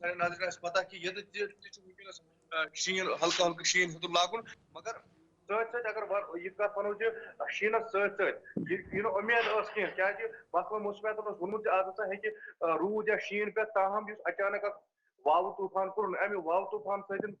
سارے ناظرین اس پتہ کہ یہ ونکس شین ہلکا ہلکا شین ہیوتن لاگن مگر ست ست اگر یہ کت ونو شینس ست ست یہ امید اس کی کیا محکمہ موسمیات ونمت آج ہسا ہیکہ روٗد یا شین پہ تاہم اچانک واو طوفان کورن امہ واو طوفان ستن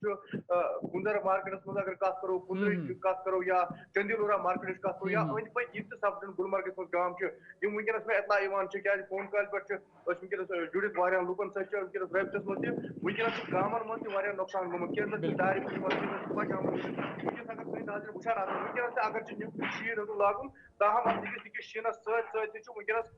گندر مارکیٹس مز اگر کت کرو کندر کت کرو یا چندیلورا مارکیٹ کت کرو یا اند پک یہ سپدن گلمرگس مز گام یم ونکس میں اطلاع ایوان کیا فون کال پہ ونکس جڑت واریاہ لوکن ست ونکس رابطس مز ونکس گامن مز واریاہ نقصان گومت کی دارِ ونکس اگر سن ناظرین وچان ونکس اگر شین ہیوتن لاگن تاہم اتھ شینس ست ست ونکس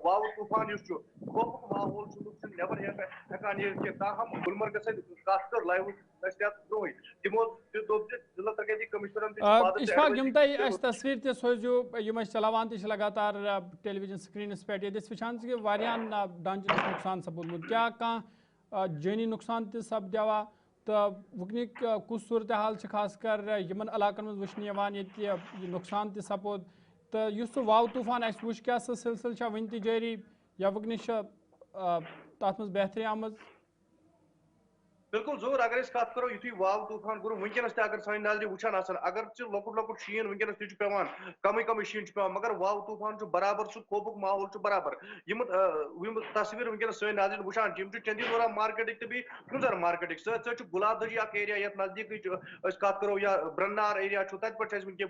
واو طوفان اس خوفک ماحول لوگ نبر ہیکان نیرتھ کی تاہم گلمرگ سۭتۍ کتھ کر لایو اسہِ یتھ برونٛہٕے تمو تہِ دوٚپ زِ ضلع ترقیاتی کمشنرن اشفاق یم تۄہہِ اَسہِ تصویر تہِ سوٗزِو یم أسۍ چلاوان تہِ چھِ لگاتار ٹیلی ویژن سکریٖنس پٮ۪ٹھ ییٚتہِ أسۍ وٕچھان چھِ کہِ واریاہن ڈانٛچن چھُ نۄقصان سپودمُت کیٛاہ کانٛہہ جٲنی نۄقصان تہِ سپدیوا تہٕ وٕنیُک کُس صوٗرتحال چھِ خاص کر یِمن علاقن منٛز وٕچھنہٕ یِوان ییٚتہِ یہِ نۄقصان تہِ سپود تہٕ یُس سُہ واو طوٗفان اَسہِ وٕچھ کیٛاہ سُہ سلسلہٕ چھا وٕنہِ تہِ جٲری یا وٕنکیٚنس چھِ تتھ منٛز بہتری آمٕژ بالکل ضرور اگر اس کت کرو یتھُے واو طوفان کوٚر ونکس تہِ اگر سانہِ نظرِ وٕچھان آسان اگر لۄکُٹ لۄکُٹ شیٖن ونکس تہِ چھُ پیوان کمٕے کمٕے شیٖن چھُ پیوان مگر واو طوفان چھُ برابر سُہ خوفُک ماحول چھُ برابر یم تصویر ونکس سٲنۍ ناظرین وٕچھان چھِ یم چھِ چندیلورا مارکیٹٕکۍ تہٕ بیٚیہِ کنزر مارکیٹٕکۍ سۭتۍ سۭتۍ چھُ گُلاب دٔجی اکھ ایریا یتھ نزدیٖکٕے أسۍ کتھ کرو یا برنار ایریا چھُ تتہِ پٮ۪ٹھ چھِ اَسہِ ونکیٚن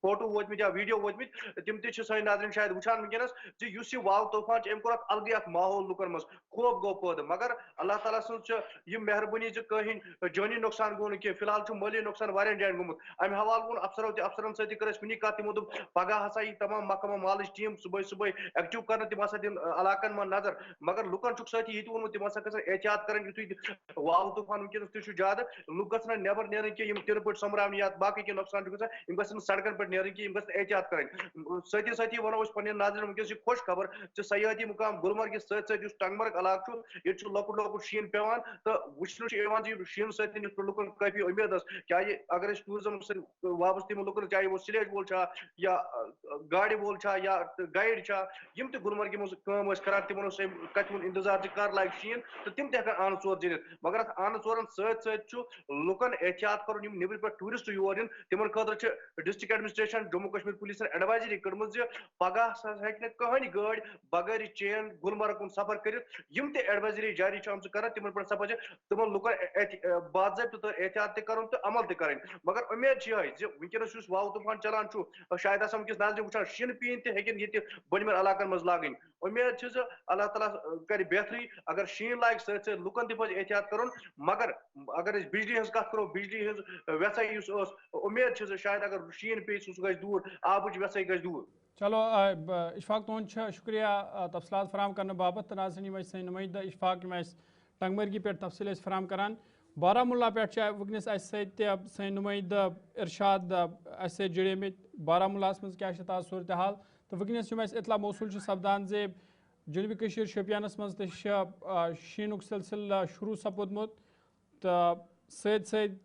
فوٹو وٲتمٕتۍ یا ویڈیو وٲتمٕتۍ تِم تہِ چھِ سٲنۍ ناظرین شاید وٕچھان ونکیٚنس زِ یُس یہِ واو طوفان چھُ أمۍ کوٚر اکھ الگٕے اکھ ماحول لُکن منٛز خوف گوٚو پٲدٕ مگر اللہ تعالیٰ سٕنٛز چھِ یہِ مہربٲنی زِ کٕہٕنۍ جٲنی نۄقصان گوٚو نہٕ کینٛہہ فی الحال چھُ مٲلی نۄقصان واریاہن جاین گوٚمُت امہِ حوالہٕ ووٚن افسرن سۭتۍ تہِ کٔر اَسہِ کُنی کتھ تِمو دوٚپ پگہہ ہسا یی تمام محکمہ مالٕچ ٹیٖم صبحٲے صبحٲے ایکٹِو کرنہٕ تِم ہسا دِن علاقن منٛز نظر مگر لُکن چھُکھ سۭتی یہِ تہِ ووٚنمُت تِم ہسا گژھن احتیاط کرٕنۍ یُتھُے واو طوفان ونکیٚنس تہِ چھُ زیادٕ لُکھ گژھن نہٕ نٮ۪بر نیرٕنۍ کینٛہہ یم ٹِرٕ پٲٹھۍ سوٚمبراونہِ یا باقٕے کینٛہہ نۄقصان چھُ گژھان یم گژھن نہٕ سڑکن پٮ۪ٹھ نیرٕنۍ کینٛہہ یم گژھن احتیاط کرٕنۍ سۭتی سۭتی ونو أسۍ پننٮ۪ن ناظرین ونکیٚس چھِ خۄش خبر زِ سیٲحتی مقام گلمرگہِ سۭتۍ سۭتۍ یُس ٹنگمرگ علاقہٕ چھُ ییٚتہِ چھُ لۄکُٹ لۄکُٹ شیٖن پیوان تہٕ وٕچھنہٕ چھُ یِوان زِ یہِ شیٖنہٕ سۭتۍ یُتھ پٲٹھۍ لُکن کٲفی اُمید ٲس کیازِ اگر أسۍ ٹوٗرزم سۭتۍ وابستہٕ یِمن لُکن چاہے وہ سلیج وول چھا یا گاڑِ وول چھا یا گایڈ چھا یم تہِ گلمرگہِ منٛز کٲم ٲسۍ کران تِمن اوس کتہِ ہُنٛد انتظار زِ کر لاگہِ شیٖن تہٕ تِم تہِ ہیٚکن آنہٕ ژور زیٖنِتھ مگر اتھ آنہٕ ژورن سۭتۍ سۭتۍ چھُ لُکن احتِیاط کرُن یم نیبرٕ پٮ۪ٹھ ٹوٗرِسٹ یور یِن تِمن خٲطرٕ چھِ district administration Jammu Kashmir پُلیٖسن advisory کٔرمٕژ زِ پگہہ ہیٚکہِ نہٕ کٕہٕنۍ گٲڑۍ بغٲرِ چین گلمرگ کُن سفر کٔرِتھ یم تہِ ایڈوایزری جاری چھِ آمژٕ کران تِمن پٮ۪ٹھ سا پزِ تِمن لُکن باضٲبطہٕ تہٕ احتِیاط تہِ کرُن تہٕ عمل تہِ کرٕنۍ مگر اُمید چھِ یِہے زِ ونکیٚنس یُس واو طوفان چلان چھُ شاید آسان ونکیٚس نظرِ وٕچھان شِنہٕ پیٖن تہِ ہیٚکن ییٚتہِ بٔنمٮ۪ن علاقن منٛز لاگٕنۍ اُمید چھِ زِ اللہ تعالیٰ کرِ بہتری اگر شیٖن لاگہِ سۭتۍ سۭتۍ لُکن تہِ پزِ احتِیاط کرُن مگر اگر أسۍ بجلی ہٕنٛز کتھ کرو بجلی ہٕنٛز ویٚساے یُس ٲس اُمید چھِ زِ شاید اگر شیٖن پیٚیہِ سُہ گژھِ دوٗر آبٕچ ویٚساے گژھِ دوٗر چلو اشفاق تُہُنٛد شُکریہ تفصیلات فراہم کرنہٕ باپتھ تہٕ ناظریٖن یِم ٲسۍ سٲنۍ نُمٲیِندٕ اشفاق یِم اَسہِ ٹنگمرگی پٮ۪ٹھ تفصیل ٲسۍ فراہم کران بارہمولہ پٮ۪ٹھ چھِ وٕنکیٚنس اَسہِ سۭتۍ تہِ سٲنۍ نُمٲیِندٕ ارشاد اَسہِ سۭتۍ جُڑیمٕتۍ بارہمولاہس منٛز کیٛاہ چھِ تاز صوٗرتحال تہٕ وٕنکیٚنس یِم اَسہِ اطلاع موصوٗل چھِ سپدان زِ جنوٗبی کٔشیٖر شوپیانس منٛز تہِ چھِ شیٖنُک سلسلہٕ شروٗع سپودمُت تہٕ سۭتۍ سۭتۍ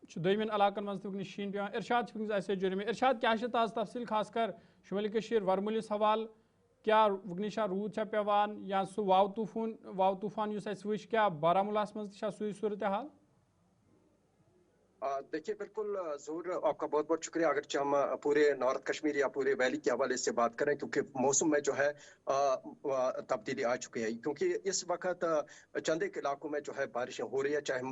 چھُ دوٚیمٮ۪ن علاقن منٛز تہِ وٕنکیٚنس شیٖن پیوان ارشاد چھِ وٕنکیٚنس اَسہِ سۭتۍ جُڑیمٕتۍ ارشاد کیٛاہ چھِ تاز تفصیل خاص کر شُمٲلی کٔشیٖر ورمُلِس حوالہٕ کیٛاہ وٕنکیٚنس چھا روٗد چھا پیوان یا سُہ واو طوٗفان یُس اَسہِ وٕچھ کیٛاہ بارہمولاہس منٛز تہِ چھا سُے صوٗرتحال دیکھیے بالکل ضرور آپ کا بہت بہت شکریہ اگرچہ ہم پورے نارتھ کشمیر یا پورے ویلی کے حوالے سے بات کریں کیونکہ موسم میں جو ہے تبدیلی آ چکی ہے کیونکہ اس وقت چند ایک علاقوں میں جو ہے بارشیں ہو رہی ہے چاہے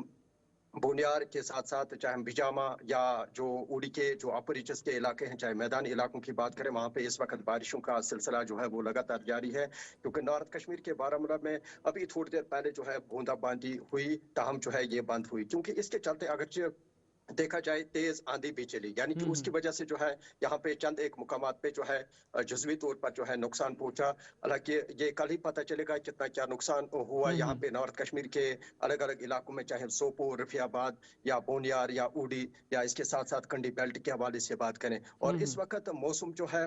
بونیار کے ساتھ ساتھ چاہے بھجامہ یا جو اوڑی کے جو اپر ریچز کے علاقے ہیں چاہے میدانی علاقوں کی بات کریں وہاں پہ اس وقت بارشوں کا سلسلہ جو ہے وہ لگاتار جاری ہے کیونکہ نارتھ کشمیر کے بارہمولہ میں ابھی تھوڑی دیر پہلے جو ہے بوندا باندی ہوئی تاہم جو ہے یہ بند ہوئی کیونکہ اس کے چلتے اگرچہ دیکھا جائے تیز آندھی بھی چلی یعنی کہ اس کی وجہ سے جو ہے یہاں پہ چند ایک مقامات پہ جو ہے جزوی طور پر جو ہے نقصان پہنچا حالانکہ یہ کل ہی پتہ چلے گا کتنا کیا نقصان ہوا یہاں پہ نارتھ کشمیر کے الگ الگ علاقوں میں چاہے سوپور رفیع آباد یا بونیار یا اوڑی یا اس کے ساتھ ساتھ کنڈی بیلٹ کے حوالے سے بات کریں اور اس وقت موسم جو ہے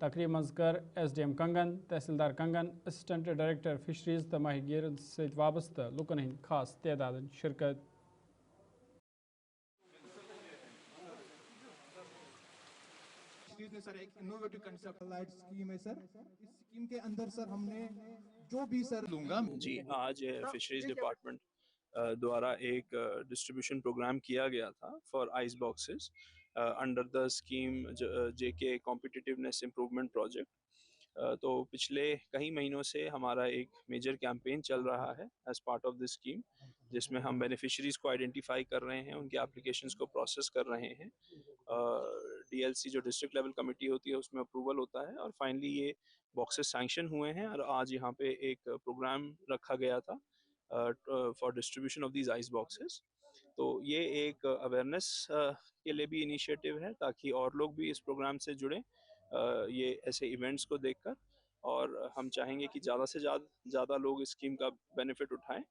تقریب مز کر SDM کنگن، تحصیلدار کنگن، اسسٹنٹ ڈائریکٹر فشریز تو ماہی گیرن ست وابستہ لکن ہند خاص تعداد شرکت۔ سر ایک انوویٹو کنسپٹ لائٹ اسکیم ہے سر، اس اسکیم کے اندر سر ہم نے جو بھی سر لوں گا جی آج فشریز ڈپارٹمنٹ دوارا ایک ڈسٹریبیوشن پروگرام کیا گیا تھا for ice boxes under the scheme JK competitiveness improvement project. تو پچھلے کئی مہینوں سے ہمارا ایک میجر کیمپین چل رہا ہے as part of this scheme, جس میں ہم بینیفیشریز کو آئیڈینٹیفائی کر رہے ہیں، ان کے اپلیکیشنز کو پروسیس کر رہے ہیں۔ DLC جو ڈسٹرکٹ لیول کمیٹی ہوتی ہے اس میں اپروول ہوتا ہے، اور فائنلی یہ باکسز سینکشن ہوئے ہیں، اور آج یہاں پہ ایک پروگرام رکھا گیا تھا for distribution of these ice boxes. تو یہ ایک اویئرنیس کے لیے بھی انیشیٹو ہے تاکہ اور لوگ بھی اس پروگرام سے جڑیں یہ ایسے ایونٹس کو دیکھ کر، اور ہم چاہیں گے کہ زیادہ سے زیادہ لوگ اس اسکیم کا بینیفٹ اٹھائیں،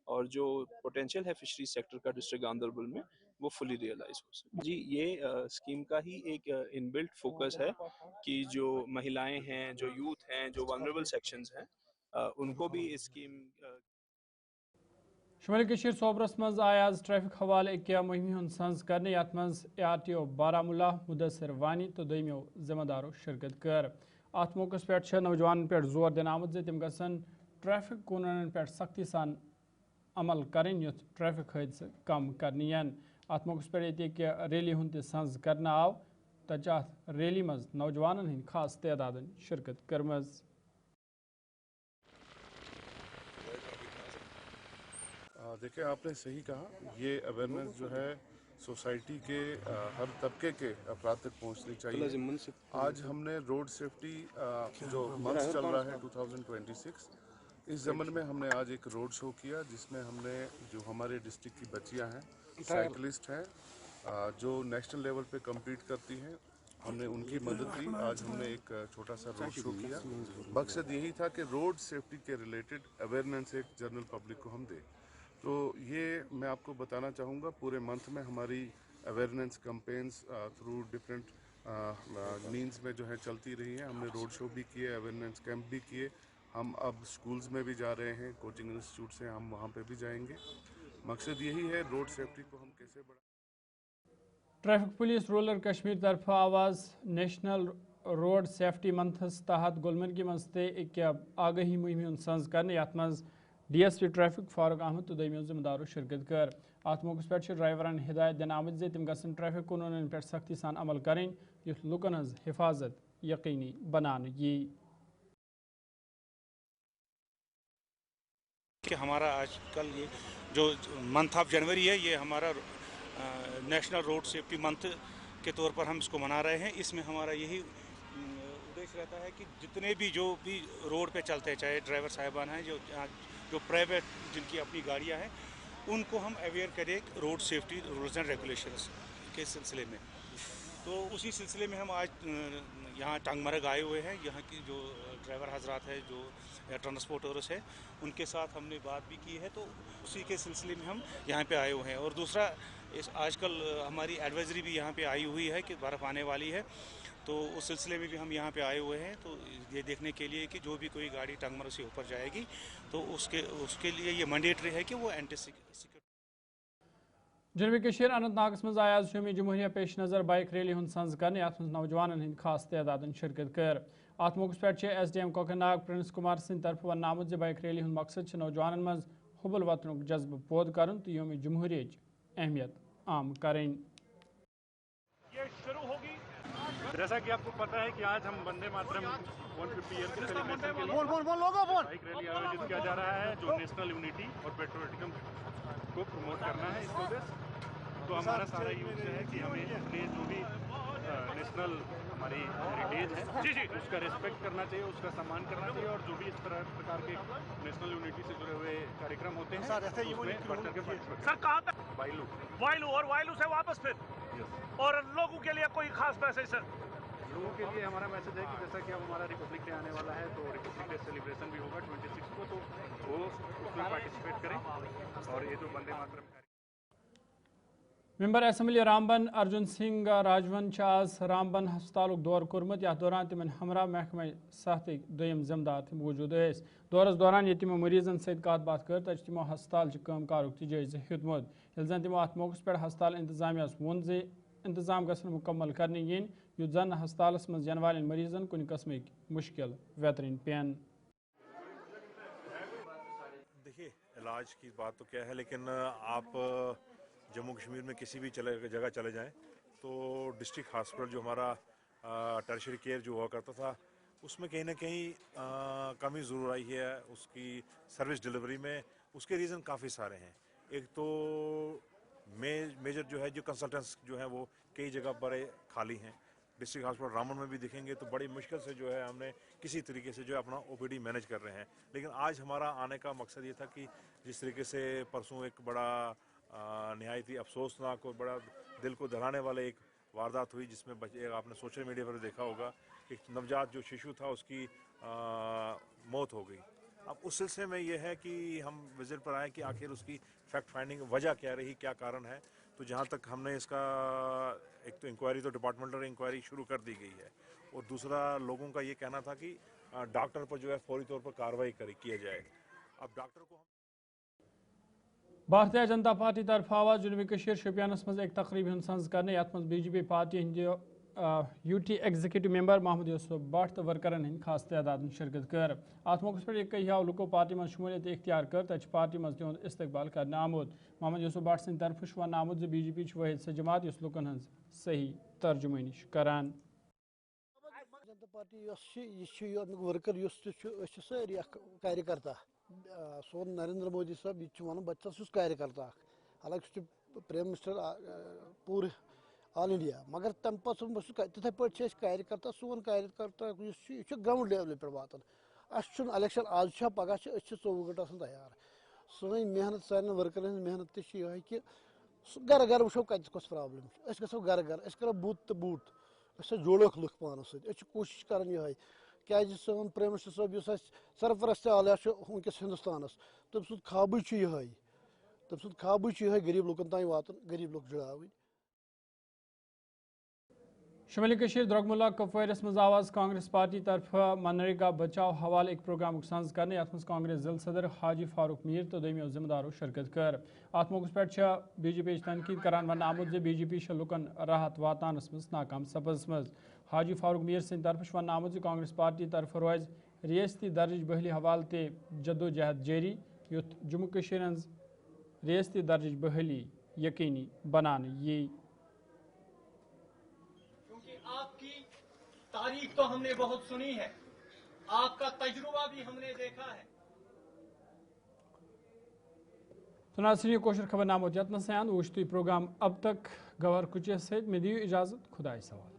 اور جو پوٹینشیل ہے فشریز سیکٹر کا ڈسٹرکٹ گاندربل میں وہ فلی ریئلائز ہو سکے۔ جی یہ اسکیم کا ہی ایک ان بلٹ فوکس ہے کہ جو مہیلائیں ہیں، جو یوتھ ہیں، جو ولنریبل سیکشنز ہیں، ان کو بھی اس اسکیم شمالی کشیر صوبرس مز آئی آز ٹریفک حوالہ اکیا مہمی ہند سنز کرنے، یت مز ARTO بارہمولہ مدثر وانی تو دویمیو ذمہ دارو شرکت کر۔ ات موقع پہ نوجوان پہ زور دن آمت زِ تم گژھن ٹریفک قونون پہ سختی سان عمل کریں یُتھ ٹریفک حادثہ کم کرنی ین۔ ات موقع پہ یہ ریلی ہند تہ سنز کرنا آو، تچہ ات ریلی مز نوجوانن ہند خاص تعداد شرکت کرمز۔ دیکھیں آپ نے صحیح کہا، یہ اویئرنیس جو ہے سوسائٹی کے ہر طبقے کے افراد تک پہنچنی چاہیے۔ آج ہم نے روڈ سیفٹی جو منتھ چل رہا ہے 2026، اس ضمن میں ہم نے آج ایک روڈ شو کیا جس میں ہم نے جو ہمارے ڈسٹرکٹ کی بچیاں ہیں، سائیکلسٹ ہیں، جو نیشنل لیول پہ کمپیٹ کرتی ہیں، ہم نے ان کی مدد کی۔ آج ہم نے ایک چھوٹا سا روڈ شو کیا، مقصد یہی تھا کہ روڈ سیفٹی کے ریلیٹڈ اویئرنیس ایک جنرل پبلک کو ہم دیں۔ تو یہ میں آپ کو بتانا چاہوں گا پورے منتھ میں ہماری awareness campaigns through different means میں جو ہے چلتی رہی ہیں۔ ہم نے روڈ شو بھی کیے، اویئرنیس کیمپ بھی کیے، ہم اب سکولز میں بھی جا رہے ہیں، کوچنگ انسٹیٹیوٹ سے ہم وہاں پہ بھی جائیں گے۔ مقصد یہی ہے روڈ سیفٹی کو ہم کیسے بڑھائیں۔ ٹریفک پولیس رولر کشمیر طرف آواز نیشنل روڈ سیفٹی منتھس تحت گلمرگی مز تے اکیا آگہی مہم ہند سنز کرنے، یت مز DSP ٹریفک فاروق احمد تو دویمیو ذمہ دارو شرکت کر۔ ات موقع پہ ڈرائیورن ہدایت دن آمت زِ تم گژھن ٹریفک قونون پہ سختی سان عمل کریں یُتھ لوکن ہز حفاظت یقینی بنانے یی۔ کہ ہمارا آج کل یہ جو منتھ آف جنوری ہے، یہ ہمارا نیشنل روڈ سیفٹی منتھ کے طور پر ہم اس کو منا رہے ہیں۔ اس میں ہمارا یہی ادیش رہتا ہے کہ جتنے بھی جو بھی روڈ پہ چلتے ہیں، چاہے ڈرائیور صاحبان ہیں، جو پرائیویٹ جن کی اپنی گاڑیاں ہیں، ان کو ہم اویئر کریں road safety rules and regulations کے سلسلے میں۔ تو اسی سلسلے میں ہم آج یہاں ٹانگ مرگ آئے ہوئے ہیں۔ یہاں کی جو ڈرائیور حضرات ہیں، جو ٹرانسپورٹرس ہیں، ان کے ساتھ ہم نے بات بھی کی ہے، تو اسی کے سلسلے میں ہم یہاں پہ آئے ہوئے ہیں۔ اور دوسرا آج کل ہماری ایڈوائزری بھی یہاں پہ آئی ہوئی ہے کہ برف آنے والی ہے، تو اس سلسلے میں بھی ہم یہاں پہ آئے ہوئے ہیں، تو یہ دیکھنے کے لیے کہ جو بھی کوئی گاڑی ٹانگ مرگ سے اوپر جائے گی تو اس کے لیے یہ مینڈیٹری ہے کہ وہ اینٹی سیکورٹی۔ جنوبی کشیر اننت ناگس مز آئی آز یوم جمہوریہ پیش نظر بائک ریلی ہند سنز کرنے، ات مز نوجوانن ہند خاص تعداد شرکت کر۔ ات موقع پہ SDM کوکرناگ پرنس کمار سند طرف ون آمت زِ بائک ریلی ہند مقصد نوجوانن مز حبل وطنک جذبہ پود کرن تو یوم جمہوریہ اہمیت عام کریں۔ یہ شروع ہوگی جیسا کہ آپ کو پتہ ہے کہ آج ہم وندے ماترم 150 ایئر کے سیلیبریشن کے لیے بائک ریلی آیوجت کیا جا رہا ہے، جو نیشنل یونٹی اور پیٹریوٹزم کو پروموٹ کرنا ہے اس وجہ سے۔ تو ہمارا سارا یوز ہے کہ ہمیں اپنے جو بھی نیشنل ہماری ہیریٹیج ہے اس کا ریسپیکٹ کرنا چاہیے، اس کا سمان کرنا چاہیے، اور جو بھی اس پرکار کے نیشنل یونٹی سے جڑے ہوئے کاریکرم ہوتے ہیں اس میں بڑھ چڑھ کے سر کہاں تک وائلو اور وائلو سے واپس پھر اور لوگوں کے لیے کوئی خاص میسج سر؟ لوگوں کے لیے ہمارا میسج ہے کہ جیسا کہ اب ہمارا ریپبلک ڈے آنے والا ہے، تو ریپبلک ڈے سیلیبریشن بھی ہوگا 26 کو، تو وہ اس میں پارٹیسپیٹ کریں، اور یہ جو وندے ماترم ممبر اسمبلی رامبن ارجن سنگھ راجون آز رامبن ہسپتال دور کورمت یتھ دوران تمن ہمراہ محکمہ صحت دویم ذمہ دار تم موجود ٲسۍ دورس دوران یہ تمو مریضن ست کت بات کر تم تمو ہسپتال کام کارک جائزہ ہیوتمت یل زن تمو ات موقع پہ ہسپتال انتظامیہ وون زِ انتظام گھن مکمل کرنے ین یُتھ زن ہسپتالس مز ین والن مریضن کن قسمک مشکل ویترن پین. دیکھیے علاج کی بات تو کیا ہے، لیکن آپ جموں کشمیر میں کسی بھی جگہ چلے جائیں تو ڈسٹرکٹ ہاسپٹل جو ہمارا ٹرشری کیئر جو ہوا کرتا تھا اس میں کہیں نہ کہیں کمی ضرور آئی ہے اس کی سروس ڈلیوری میں. اس کے ریزن کافی سارے ہیں. ایک تو میجر جو ہے جو کنسلٹنٹس جو ہیں وہ کئی جگہ بڑے خالی ہیں. ڈسٹرکٹ ہاسپٹل رامبن میں بھی دیکھیں گے تو بڑی مشکل سے جو ہے ہم نے کسی طریقے سے جو ہے اپنا او پی ڈی مینیج کر رہے ہیں. لیکن آج ہمارا آنے کا مقصد یہ تھا کہ جس طریقے سے پرسوں ایک بڑا نہایت ہی افسوسناک اور بڑا دل کو دہلانے والے ایک واردات ہوئی جس میں آپ نے سوشل میڈیا پر دیکھا ہوگا ایک نوجات جو شیشو تھا اس کی موت ہو گئی. اب اس سلسلے میں یہ ہے کہ ہم وزٹ پر آئے کہ آخر اس کی فیکٹ فائنڈنگ وجہ کیا رہی، کیا کارن ہے. تو جہاں تک ہم نے اس کا ایک تو انکوائری تو ڈپارٹمنٹل انکوائری شروع کر دی گئی ہے اور دوسرا لوگوں کا یہ کہنا تھا کہ ڈاکٹر پر جو ہے فوری طور پر کارروائی کیا جائے. اب ڈاکٹر کو بھارتیہ جنتا پارٹی طرف آواز جنوبی کشیر شوپیانس مز ایک تقریب سنز کرنے یت مز بی جے پی پارٹی ہند U T executive member Mohammad Yusuf Butt تو ورکرن ہند خاص تعداد شرکت کر. ات موقع پہ کئی لکو پارٹی مز شمولیت اختیار کر تک پارٹی مز تہد استقبال کرنے آمت. محمد یوسف بٹ سند طرف ون آمت بی جے پی واحد سہ جماعت اس لکن ہز صحیح ترجمانی کران. جنتا پارٹی ورکر ساری کاریہ کرتا سون نریندر مودی صاحب یہ ون بچہ کاریہ کرتا حالانکہ پرائم منسٹر پورے آل انڈیا مگر تم پتہ تتھے پہ کاریہ کرتا سون کاریہ کرتا یہ گراؤنڈ لیول پہ واتان. اس الیکشن آج پگہ 24 گھنٹہ آسان تیار. سن محنت سان ورکرن محنت تہ یہ کہ گھر گھر وچو کتس کس پرابلم اس گھو گھر گھر اس کرو بوتھ تو بوتھ اس جوڑک لکھ پانس ست کوشش کران یہ کیازِ سون پرائم منسٹر صاحب اس سرپرست عالیہ ونکس ہندوستانس تم سند خوابے یہ تم سند خوابے یہ غریب لکن تام واتن غریب لوگ جڑاون. شمالی کشیر درگملہ کپوارس مز آواز کانگریس پارٹی طرف منریگا بچاؤ حوالہ ایک پروگرام سنز کرنے یت مز کانگریس ضلع صدر حاجی فاروق میر تو دمو ذمہ دارو شرکت کر. ات موقع پہ بی جے پی تنقید کران ون آمت بی جے پی لکن راحت واتانس مز ناکام سپز مز. حاجی فاروق میر سند طرف ون آمت کانگریس پارٹی طرف روز ریاستی درج بحلی حوالہ تے جدوجہد جاری یت جموں کشیر ہز ریاستی درج بحلی یقینی بنانے یی. آپ کی تاریخ تو ہم نے بہت سنی ہے، آپ کا تجربہ بھی ہم نے دیکھا ہے. تو ناظرین کوشر خبر نامہ یتن سیان وچ تھی پروگرام اب تک گوہر کچھ سید میں دیو اجازت خدا سوال.